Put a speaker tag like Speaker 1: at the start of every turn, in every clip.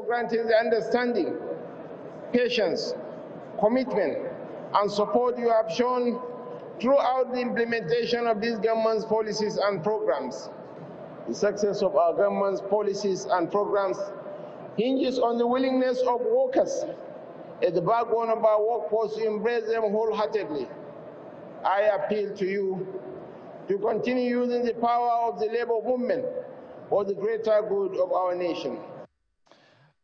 Speaker 1: for granting the understanding, patience, commitment, and support you have shown throughout the implementation of this government's policies and programs. The success of our government's policies and programs hinges on the willingness of workers at the backbone of our workforce to embrace them wholeheartedly. I appeal to you to continue using the power of the labor movement for the greater good of our nation.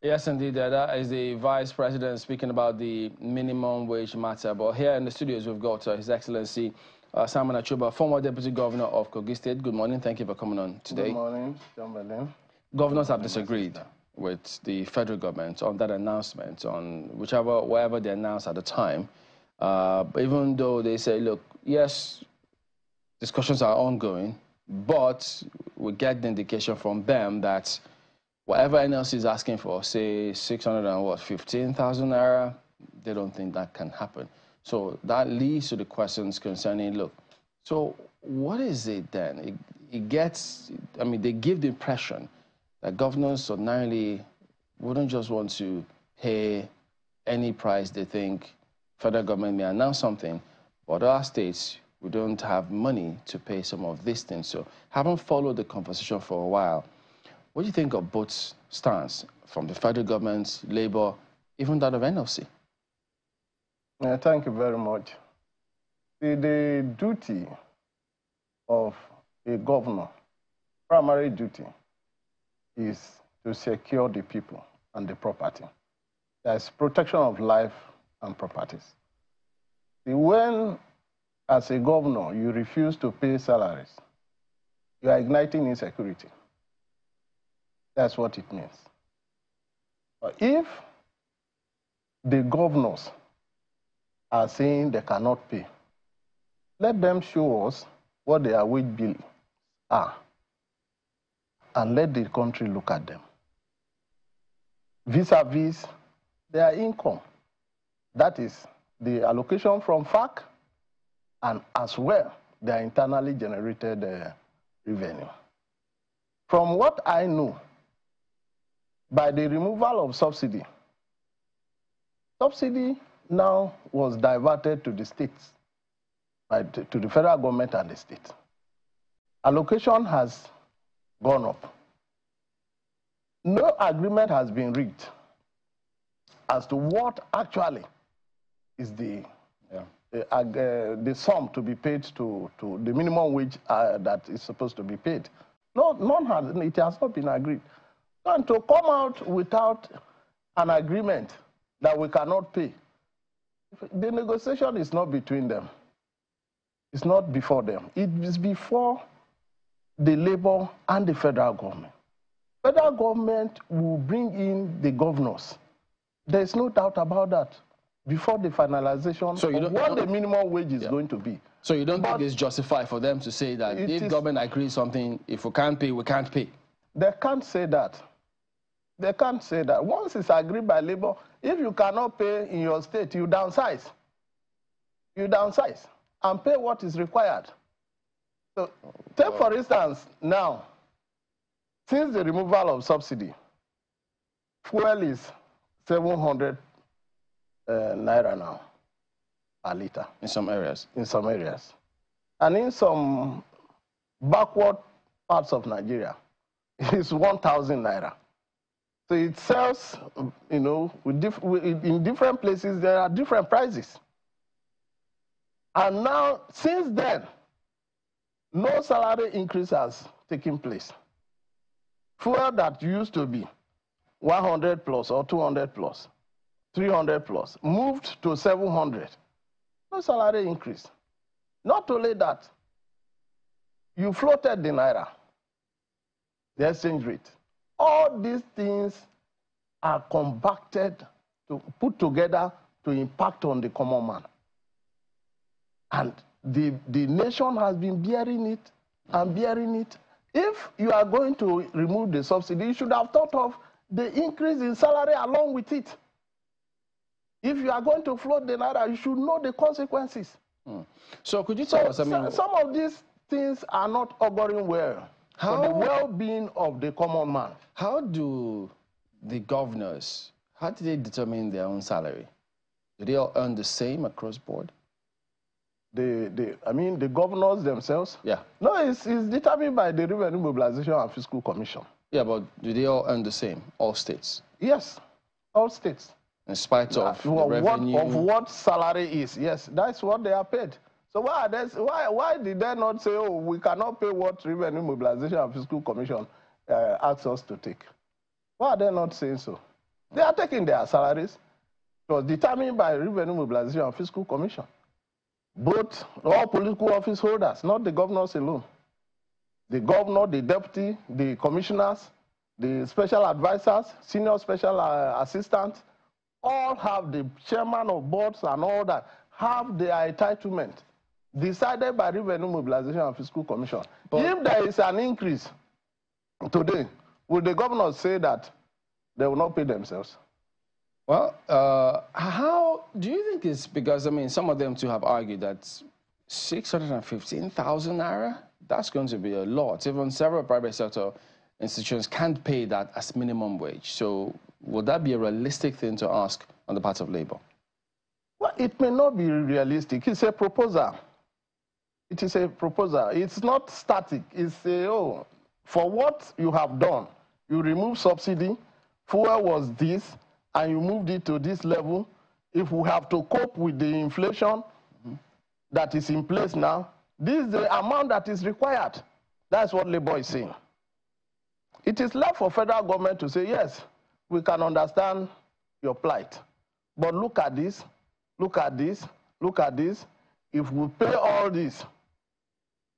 Speaker 2: Yes, indeed, that is the Vice President speaking about the minimum wage matter. But here in the studios, we've got His Excellency Simon Achuba, former Deputy Governor of Kogi State. Good morning. Thank you for coming on today.
Speaker 3: Good morning, John Berlin.
Speaker 2: Governors have disagreed with the federal government on that announcement, on wherever they announced at the time. Even though they say, look, yes, discussions are ongoing, but we get the indication from them that whatever NLC is asking for, say 615,000 naira, they don't think that can happen. So that leads to the questions concerning, look, so what is it then? It gets, I mean, they give the impression that governors ordinarily wouldn't just want to pay any price they think federal government may announce something, but other states, we don't have money to pay some of these things. So having followed the conversation for a while, what do you think of both stance from the federal government, Labour, even that of NLC?
Speaker 3: Thank you very much. The duty of a governor, primary duty, is to secure the people and the property. There's protection of life and properties. When, as a governor, you refuse to pay salaries, you are igniting insecurity. That's what it means. But if the governors are saying they cannot pay, let them show us what their wage bill are, and let the country look at them vis-a-vis their income. That is the allocation from FAC and as well their internally generated revenue. From what I know, by the removal of subsidy now was diverted to the states, to the federal government and the state. Allocation has gone up. No agreement has been reached as to what actually is the sum to be paid to the minimum wage that is supposed to be paid. No, it has not been agreed. And to come out without an agreement that we cannot pay, the negotiation is not between them. It's not before them. It is before the Labour and the federal government. Federal government will bring in the governors. There's no doubt about that before the finalization of what the minimum wage is going to be.
Speaker 2: So you don't think it's justified for them to say that if government agrees something, if we can't pay, we can't pay? They
Speaker 3: can't say that. They can't say that. Once it's agreed by Labour, if you cannot pay in your state, you downsize. You downsize and pay what is required. So take, for instance, now, since the removal of subsidy, fuel is 700 naira now a litre.
Speaker 2: In some areas.
Speaker 3: In some areas. And in some backward parts of Nigeria, it's 1,000 naira. So it sells, you know, in different places, there are different prices. And now, since then, no salary increase has taken place. Fuel that used to be 100 plus or 200 plus, 300 plus, moved to 700. No salary increase. Not only that, you floated the naira, the exchange rate. All these things are compacted, to put together to impact on the common man. And the nation has been bearing it and bearing it. If you are going to remove the subsidy, you should have thought of the increase in salary along with it. If you are going to float the naira, you should know the consequences.
Speaker 2: So could you tell us, I mean,
Speaker 3: some of these things are not auguring well for the well-being of the common man.
Speaker 2: How do the governors, how do they determine their own salary? Do they all earn the same across board?
Speaker 3: I mean, the governors themselves?
Speaker 2: Yeah.
Speaker 3: No, it's determined by the Revenue Mobilization and Fiscal Commission.
Speaker 2: Yeah, but do they all earn the same, all states?
Speaker 3: Yes, all states.
Speaker 2: In spite of the revenue?
Speaker 3: Of what salary is, yes, that's what they are paid. So why did they not say, oh, we cannot pay what Revenue Mobilization and Fiscal Commission asks us to take? Why are they not saying so? They are taking their salaries. It was determined by Revenue Mobilization and Fiscal Commission. Both, all political office holders, not the governors alone. The governor, the deputy, the commissioners, the special advisors, senior special assistants, all have the chairman of boards and all that, have their entitlement decided by Revenue Mobilization and Fiscal Commission. But if there is an increase today, will the governors say that they will not pay themselves?
Speaker 2: Well, how do you think it's because, I mean, some of them too have argued that 615,000 naira, that's going to be a lot. Even several private sector institutions can't pay that as minimum wage. So would that be a realistic thing to ask on the part of Labour?
Speaker 3: Well, it may not be realistic. It's a proposal. It is a proposal. It's not static. It's a, oh, for what you have done, you remove subsidy, fuel was this, and you moved it to this level. If we have to cope with the inflation that is in place now, this is the amount that is required. That's what Labour is saying. It is left for federal government to say, yes, we can understand your plight, but look at this, look at this, look at this. If we pay all this,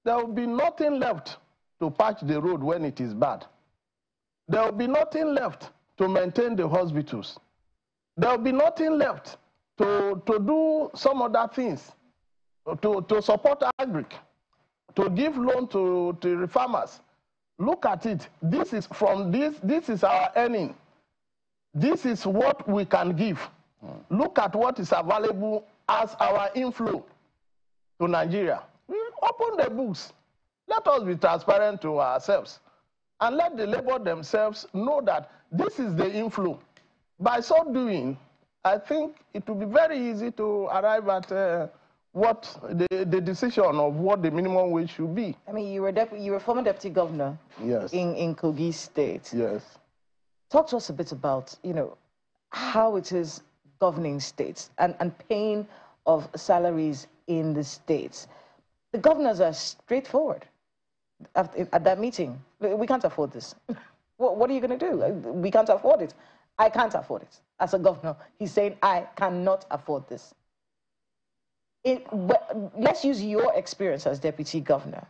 Speaker 3: there will be nothing left to patch the road when it is bad. There will be nothing left to maintain the hospitals. There will be nothing left to do some other things, to support agri, to give loan to the farmers. Look at it. This is from this is our earning. This is what we can give. Look at what is available as our inflow to Nigeria. We open the books. Let us be transparent to ourselves and let the Labour themselves know that this is the inflow. By so doing, I think it will be very easy to arrive at what the decision of what the minimum wage should be.
Speaker 4: I mean, you were former deputy governor,
Speaker 3: yes,
Speaker 4: in Kogi State.
Speaker 3: Yes.
Speaker 4: Talk to us a bit about, how it is governing states and paying of salaries in the states. The governors are straightforward at that meeting. We can't afford this. What are you going to do? We can't afford it. I can't afford it. As a governor, he's saying, I cannot afford this. Let's use your experience as deputy governor.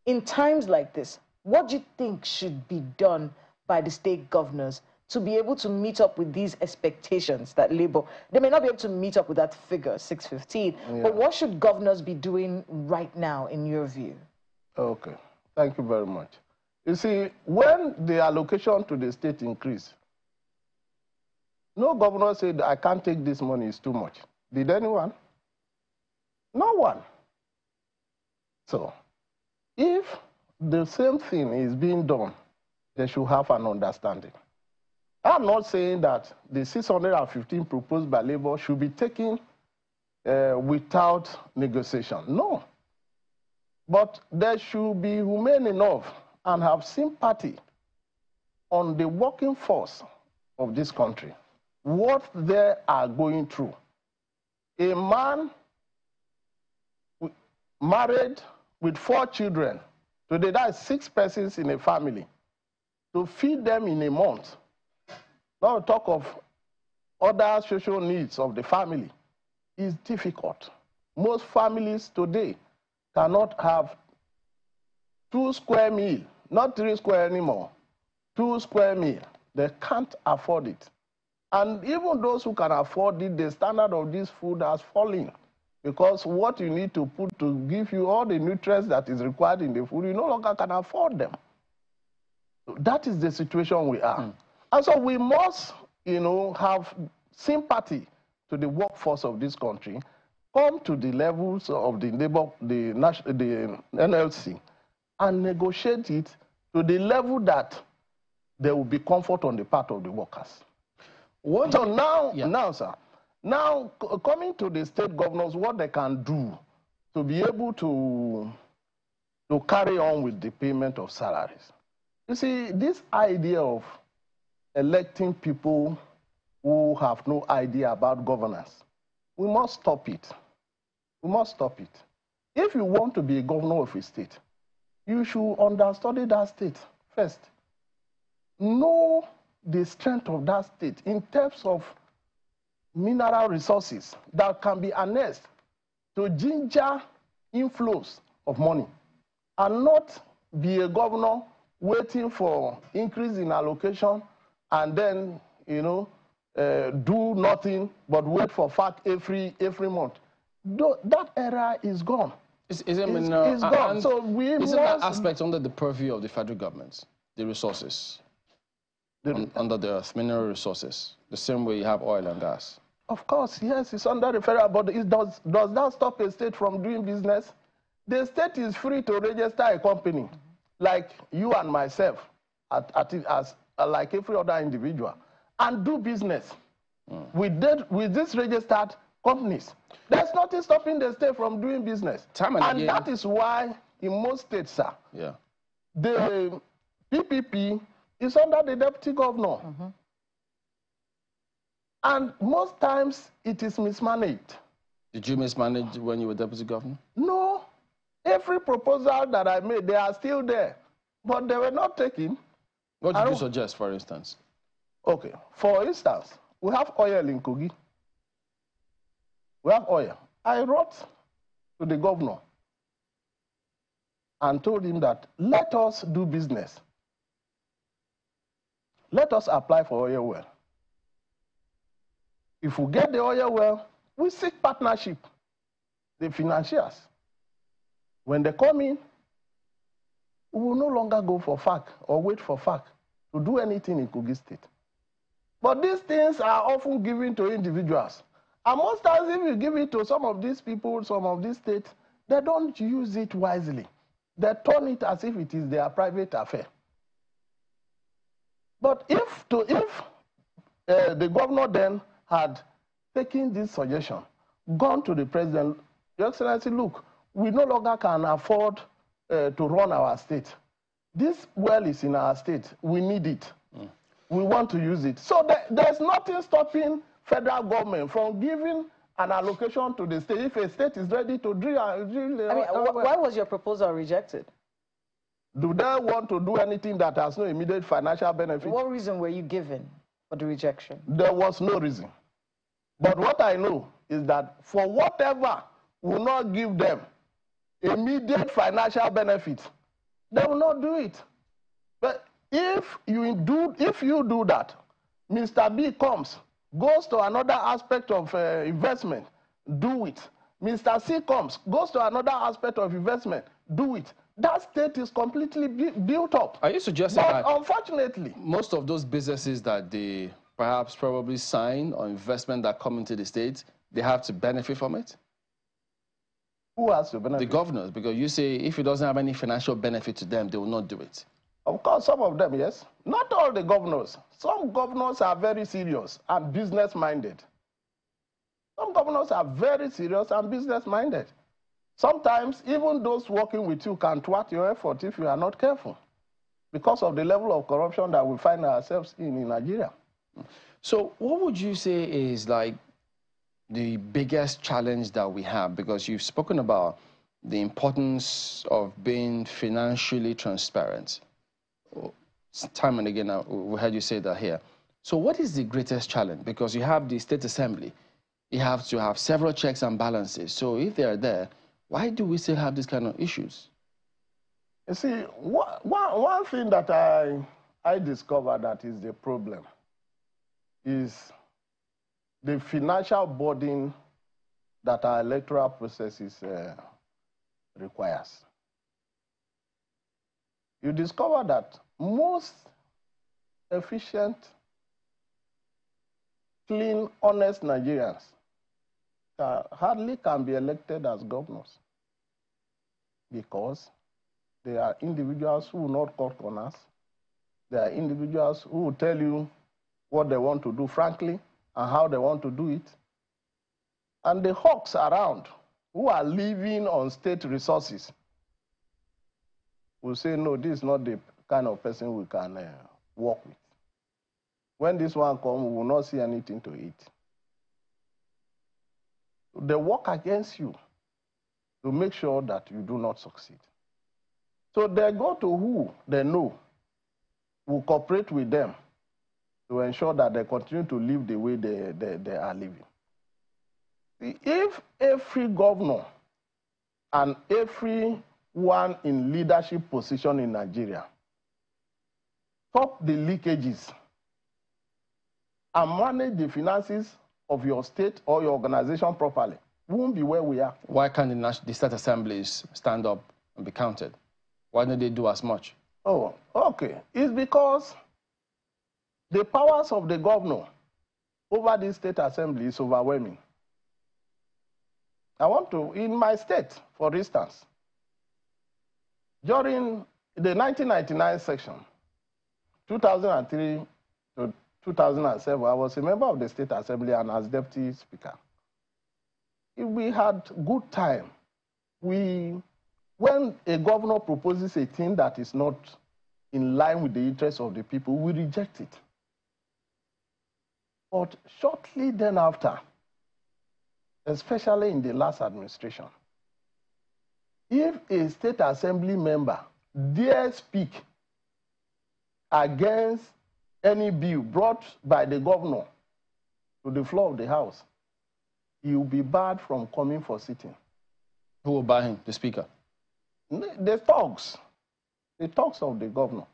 Speaker 4: In times like this, what do you think should be done by the state governors to be able to meet up with these expectations that Labour, they may not be able to meet up with that figure, 615, but what should governors be doing right now, in your view?
Speaker 3: Okay, thank you very much. You see, when the allocation to the state increased, no governor said, I can't take this money, it's too much. Did anyone? No one. So, if the same thing is being done, they should have an understanding. I'm not saying that the 615 proposed by Labour should be taken without negotiation. No. But they should be humane enough and have sympathy on the working force of this country, what they are going through. A man married with 4 children, today that's 6 persons in a family, to feed them in a month, not to talk of other social needs of the family, is difficult. Most families today cannot have 2 square meal, not 3 square anymore, 2 square meal. They can't afford it. And even those who can afford it, the standard of this food has fallen, because what you need to put to give you all the nutrients that is required in the food, you no longer can afford them. That is the situation we are. And so we must, have sympathy to the workforce of this country, come to the levels of the NLC, and negotiate it to the level that there will be comfort on the part of the workers.
Speaker 2: What
Speaker 3: So now,
Speaker 2: yeah.
Speaker 3: now, sir, now coming to the state governors, what they can do to be able to carry on with the payment of salaries. You see, this idea of electing people who have no idea about governance, we must stop it. We must stop it. If you want to be a governor of a state, you should understudy that state first. Know the strength of that state in terms of mineral resources that can be harnessed to ginger inflows of money, and not be a governor waiting for increase in allocation and then, do nothing but wait for fact every month. That era is gone.
Speaker 2: It's
Speaker 3: gone. So we
Speaker 2: isn't
Speaker 3: must,
Speaker 2: that aspect under the purview of the federal government, the resources under the earth, mineral resources, the same way you have oil and gas?
Speaker 3: Of course, yes, it's under the federal, but does that stop a state from doing business? The state is free to register a company, like you and myself, like every other individual, and do business with these registered companies. There's nothing stopping the state from doing business. And that is why in most states, sir, the PPP is under the deputy governor. And most times it is mismanaged.
Speaker 2: Did you mismanage when you were deputy governor?
Speaker 3: No. Every proposal that I made, they are still there. But they were not taken.
Speaker 2: What did you suggest, for instance?
Speaker 3: Okay. For instance, we have oil in Kogi. We have oil. I wrote to the governor and told him that let us do business. Let us apply for oil well. If we get the oil well, we seek partnership, the financiers. When they come in, we will no longer go for FAC or wait for FAC to do anything in Kogi State. But these things are often given to individuals. And most times, if you give it to some of these people, some of these states, they don't use it wisely. They turn it as if it is their private affair. But if the governor then had taken this suggestion, gone to the president, Your Excellency, look, we no longer can afford to run our state. This well is in our state. We need it. We want to use it. So there's nothing stopping federal government from giving an allocation to the state if a state is ready to drill.
Speaker 4: Why was your proposal rejected?
Speaker 3: Do they want to do anything that has no immediate financial benefit?
Speaker 4: What reason were you given for the rejection?
Speaker 3: There was no reason. But what I know is that for whatever will not give them immediate financial benefit, they will not do it. But if you do that, Mr. B comes, goes to another aspect of investment, do it. Mr. C comes, goes to another aspect of investment, do it. That state is completely built up.
Speaker 2: Are you suggesting that
Speaker 3: unfortunately,
Speaker 2: most of those businesses that they probably sign or investment that come into the state, they have to benefit from it?
Speaker 3: Who has to benefit?
Speaker 2: The governors, because you say if it doesn't have any financial benefit to them, they will not do it.
Speaker 3: Of course, some of them, yes. Not all the governors. Some governors are very serious and business-minded. Some governors are very serious and business-minded. Sometimes, even those working with you can thwart your effort if you are not careful because of the level of corruption that we find ourselves in Nigeria.
Speaker 2: So what would you say is like the biggest challenge that we have? Because you've spoken about the importance of being financially transparent. Time and again, we heard you say that here. So what is the greatest challenge? Because you have the State Assembly. You have to have several checks and balances. So if they are there, why do we still have these kind of issues?
Speaker 3: You see, one thing that I discovered that is the problem is the financial burden that our electoral processes requires. You discover that most efficient, clean, honest Nigerians hardly can be elected as governors because they are individuals who will not cut corners, There are individuals who will tell you what they want to do frankly and how they want to do it. And the hawks around who are living on state resources will say, no, this is not the kind of person we can work with. When this one comes, we will not see anything to eat. They work against you to make sure that you do not succeed. So they go to who they know will cooperate with them to ensure that they continue to live the way they are living. If every governor and every one in leadership position in Nigeria stop the leakages and manage the finances of your state or your organization properly, we won't be where we are.
Speaker 2: Why can't the state assemblies stand up and be counted? Why don't they do as much?
Speaker 3: Oh, okay. It's because the powers of the governor over the state assembly is overwhelming. I want to, in my state, for instance, during the 1999 section, 2003 to 2007, I was a member of the State Assembly and as Deputy Speaker. We had good time. When a governor proposes a thing that is not in line with the interests of the people, we reject it. But shortly then after, especially in the last administration, if a State Assembly member dare speak against any bill brought by the governor to the floor of the House, he will be barred from coming for sitting.
Speaker 2: Who will bar him? The Speaker?
Speaker 3: The talks of the governor.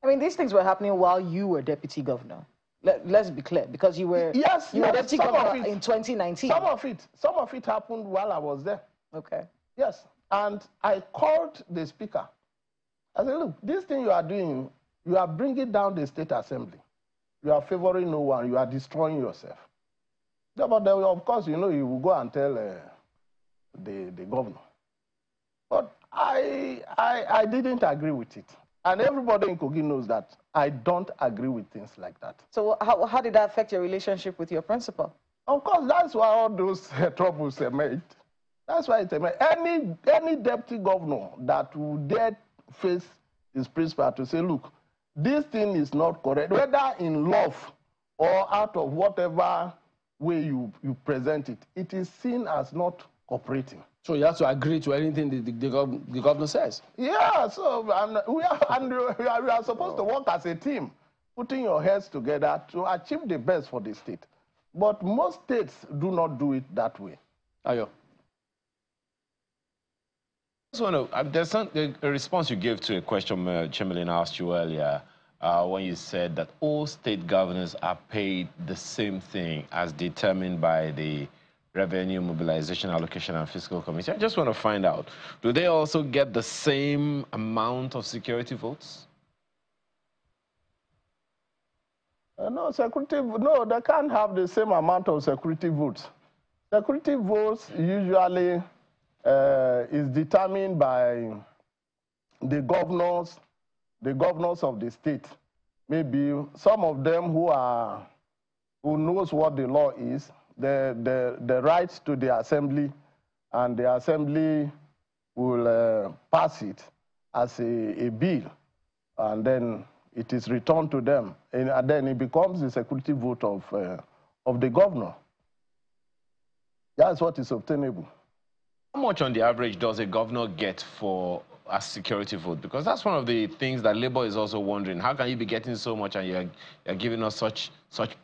Speaker 4: I mean, these things were happening while you were deputy governor. Let's be clear, because you were deputy governor in 2019.
Speaker 3: Some of it happened while I was there.
Speaker 4: Okay.
Speaker 3: Yes, and I called the Speaker. I said, look, this thing you are doing, you are bringing down the State Assembly. You are favoring no one. You are destroying yourself. Yeah, but of course, you will go and tell the governor. But I didn't agree with it. And everybody in Kogi knows that I don't agree with things like that.
Speaker 4: So how did that affect your relationship with your principal?
Speaker 3: Of course, that's why all those troubles are made. That's why it's made. Any deputy governor that would dare face his principal to say, look, this thing is not correct, whether in love or out of whatever way you present it, it is seen as not cooperating.
Speaker 2: So you have to agree to anything the governor says?
Speaker 3: Yeah, so we are supposed to work as a team, putting your heads together to achieve the best for the state. But most states do not do it that way.
Speaker 2: Ayo.
Speaker 5: There's a response you gave to a question Chamberlain asked you earlier when you said that all state governors are paid the same thing as determined by the Revenue Mobilization, Allocation and Fiscal Committee. I just want to find out, do they also get the same amount of security votes?
Speaker 3: No, they can't have the same amount of security votes. Security votes usually is determined by the governors of the state. Maybe some of them who knows what the law is, the right to the assembly, and the assembly will pass it as a bill, and then it is returned to them, and then it becomes the security vote of the governor. That's what is obtainable.
Speaker 5: How much on the average does a governor get for a security vote? Because that's one of the things that Labour is also wondering. How can you be getting so much and you're giving us such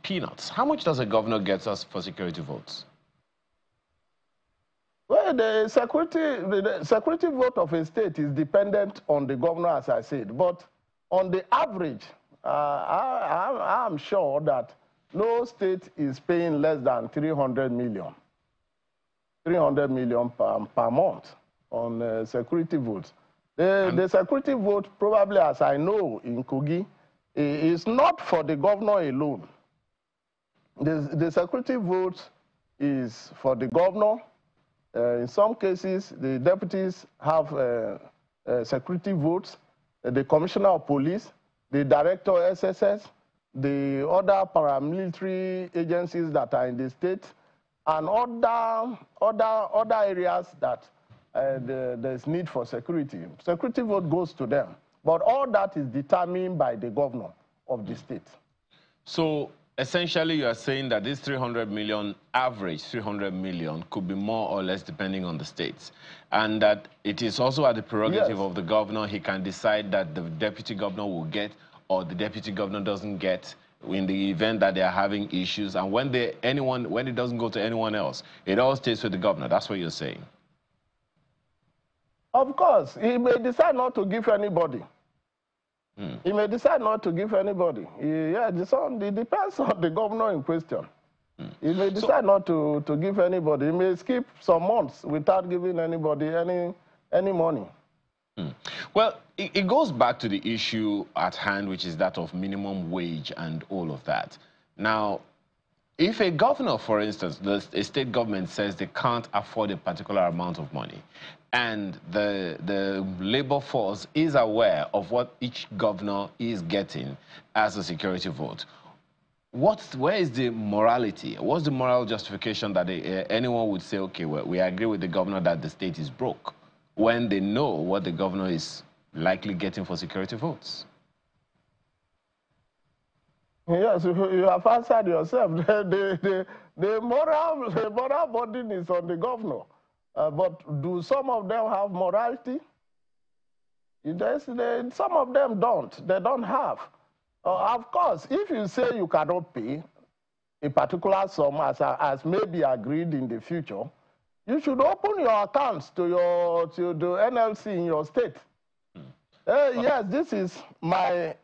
Speaker 5: peanuts? How much does a governor get us for security votes?
Speaker 3: Well, the security vote of a state is dependent on the governor, as I said. But on the average, I'm sure that no state is paying less than 300 million per month on security votes. The security vote, probably as I know in Kogi, is not for the governor alone. The security vote is for the governor. In some cases, the deputies have security votes, the commissioner of police, the director SSS, the other paramilitary agencies that are in the state, and other areas that there's need for security. Security vote goes to them. But all that is determined by the governor of the state. So
Speaker 5: essentially, you are saying that this 300 million, average 300 million, could be more or less depending on the states. And that it is also at the prerogative of the governor. He can decide that the deputy governor will get or the deputy governor doesn't get in the event that they are having issues. And when it doesn't go to anyone else, it all stays with the governor. That's what you're saying.
Speaker 3: Of course, he may decide not to give anybody. He may decide not to give anybody. It depends on the governor in question. He may decide not to give anybody. He may skip some months without giving anybody any money.
Speaker 5: Well, it goes back to the issue at hand, which is that of minimum wage and all of that. Now, if a governor, for instance, a state government says they can't afford a particular amount of money, and the labor force is aware of what each governor is getting as a security vote, where is the morality? What's the moral justification that anyone would say, okay, well, we agree with the governor that the state is broke, when they know what the governor is likely getting for security votes?
Speaker 3: Yes, you have answered yourself. The moral burden is on the governor. But do some of them have morality? Some of them don't. They don't have. Of course, if you say you cannot pay a particular sum as may be agreed in the future, you should open your accounts to the NLC in your state. Yes, this is my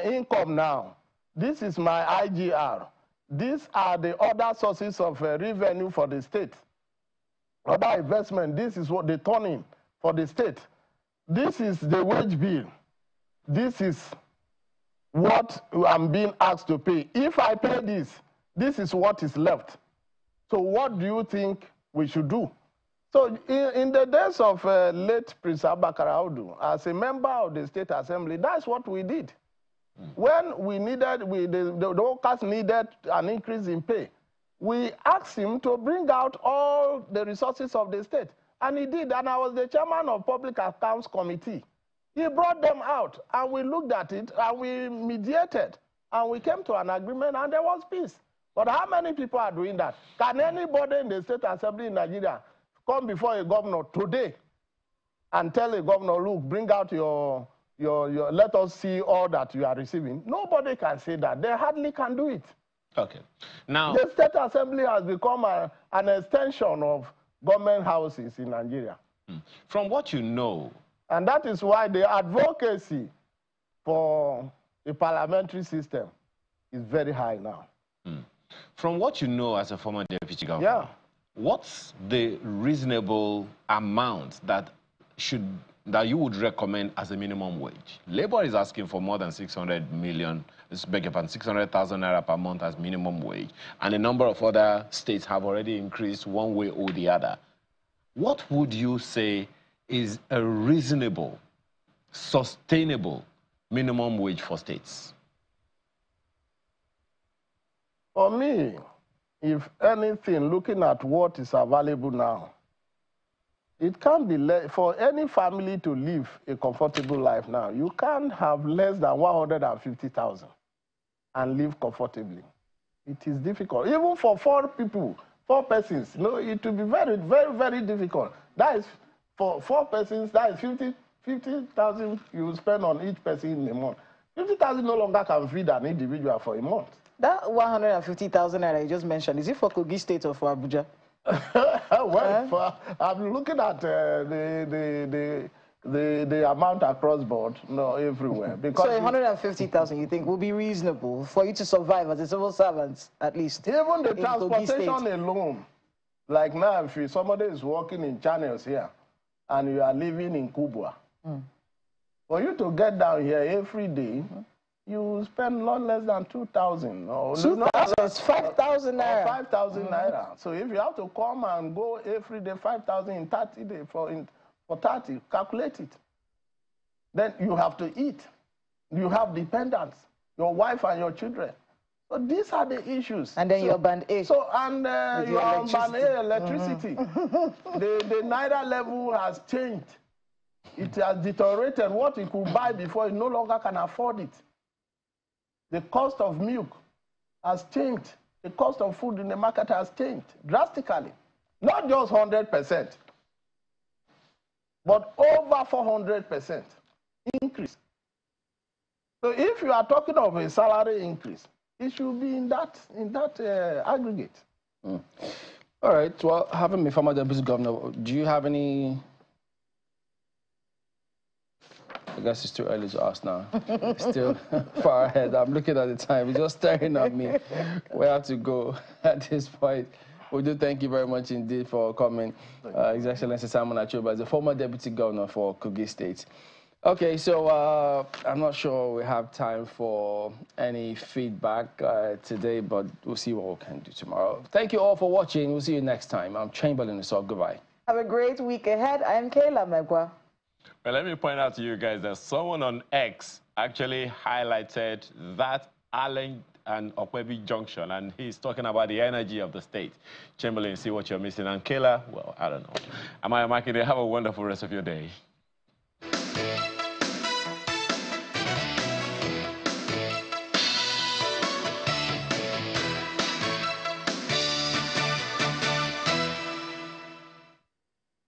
Speaker 3: income now. This is my IGR. These are the other sources of revenue for the state. Other investment, this is what they turn in for the state. This is the wage bill. This is what I'm being asked to pay. If I pay this is what is left. So what do you think we should do? So in the days of late Prince Abubakar Audu, as a member of the State Assembly, that's what we did. When we needed, the workers needed an increase in pay, we asked him to bring out all the resources of the state. And he did, and I was the chairman of Public Accounts Committee. He brought them out, and we looked at it, and we mediated, and we came to an agreement, and there was peace. But how many people are doing that? Can anybody in the State Assembly in Nigeria come before a governor today and tell a governor, look, bring out your let us see all that you are receiving? Nobody can say that. They hardly can do it.
Speaker 5: Okay. Now,
Speaker 3: the State Assembly has become an extension of government houses in Nigeria.
Speaker 5: From what you know,
Speaker 3: and that is why the advocacy for a parliamentary system is very high now.
Speaker 5: From what you know as a former deputy governor, what's the reasonable amount that you would recommend as a minimum wage? Labour is asking for more than 600 million, 600,000 naira per month as minimum wage, and a number of other states have already increased one way or the other. What would you say is a reasonable, sustainable minimum wage for states?
Speaker 3: For me, if anything, looking at what is available now, it can't be for any family to live a comfortable life now. You can't have less than 150,000 and live comfortably. It is difficult. Even for four persons, it will be very, very, very difficult. That is, for 4 persons, that is 50,000 you will spend on each person in a month. 50,000 no longer can feed an individual for a month.
Speaker 4: That 150,000 that I just mentioned, is it for Kogi State or for Abuja?
Speaker 3: Well, I'm looking at the amount across board, everywhere. Because
Speaker 4: so 150,000, you think, will be reasonable for you to survive as a civil servant, at least?
Speaker 3: Even the transportation alone. Like now, if somebody is working in Channels here, and you are living in Kubwa, for you to get down here every day, you spend not less than 2,000.
Speaker 4: 2,000 is 5,000 naira.
Speaker 3: 5,000 naira. So if you have to come and go every day, 5,000 in 30 days, for 30, calculate it. Then you have to eat. You have dependents, your wife and your children. So these are the issues.
Speaker 4: And then
Speaker 3: so,
Speaker 4: you're band A.
Speaker 3: So, and you're on band A, electricity. The Naira level has changed. It has deteriorated. What you could buy before, you no longer can afford it. The cost of milk has changed. The cost of food in the market has changed drastically. Not just 100%, but over 400% increase. So if you are talking of a salary increase, it should be in that aggregate.
Speaker 2: All right. Well, having been former deputy governor, do you have any? I guess it's too early to ask now. It's still far ahead. I'm looking at the time. It's just staring at me. We have to go at this point. We do thank you very much indeed for coming. His Excellency Simon Achuba is the former deputy governor for Kogi State. Okay, so I'm not sure we have time for any feedback today, but we'll see what we can do tomorrow. Thank you all for watching. We'll see you next time. I'm Chamberlain, so goodbye.
Speaker 4: Have a great week ahead. I'm Kayla Megwa.
Speaker 5: Well, let me point out to you guys that someone on X actually highlighted that Allen and Okwebi junction, and he's talking about the energy of the state. Chamberlain, see what you're missing. And Kayla, well, I don't know. Am I Makinde? Have a wonderful rest of your day.